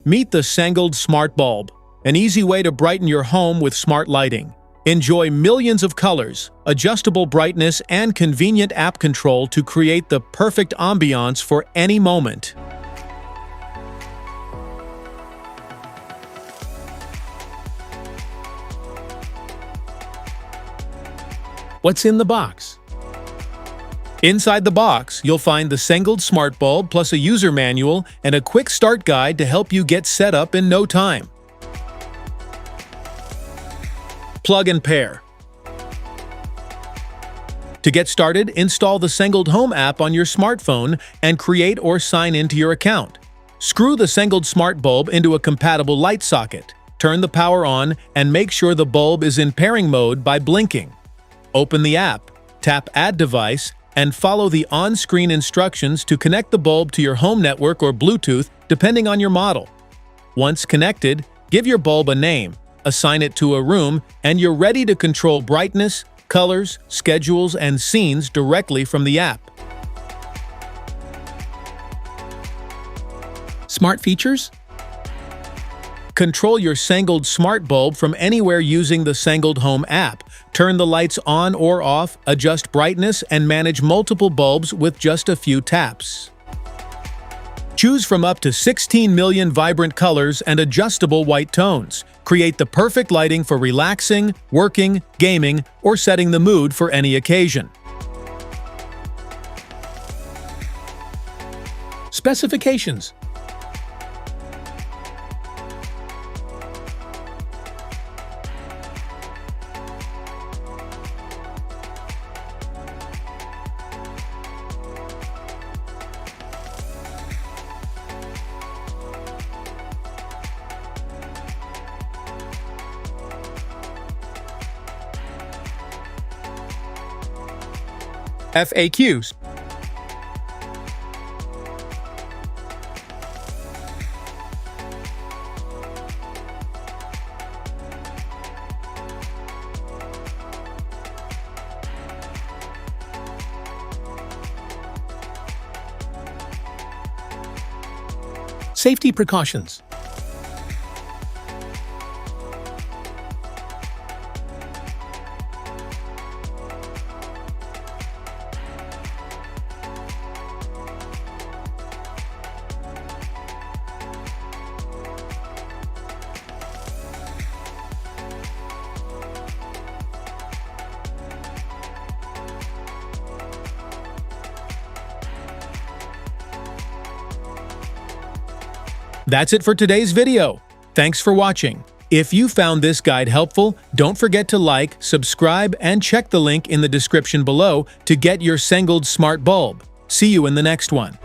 Meet the Sengled Smart Bulb, an easy way to brighten your home with smart lighting. Enjoy millions of colors, adjustable brightness, and convenient app control to create the perfect ambiance for any moment. What's in the box? Inside the box, you'll find the Sengled Smart Bulb plus a user manual and a quick start guide to help you get set up in no time. Plug and pair. To get started, install the Sengled Home App on your smartphone and create or sign into your account. Screw the Sengled Smart Bulb into a compatible light socket. Turn the power on and make sure the bulb is in pairing mode by blinking. Open the app, tap Add Device, and follow the on-screen instructions to connect the bulb to your home network or Bluetooth, depending on your model. Once connected, give your bulb a name, assign it to a room, and you're ready to control brightness, colors, schedules, and scenes directly from the app. Smart features? Control your Sengled Smart Bulb from anywhere using the Sengled Home app. Turn the lights on or off, adjust brightness, and manage multiple bulbs with just a few taps. Choose from up to 16 million vibrant colors and adjustable white tones. Create the perfect lighting for relaxing, working, gaming, or setting the mood for any occasion. Specifications. FAQs. Safety precautions. That's it for today's video. Thanks for watching. If you found this guide helpful, don't forget to like, subscribe, and check the link in the description below to get your Sengled Smart Bulb. See you in the next one.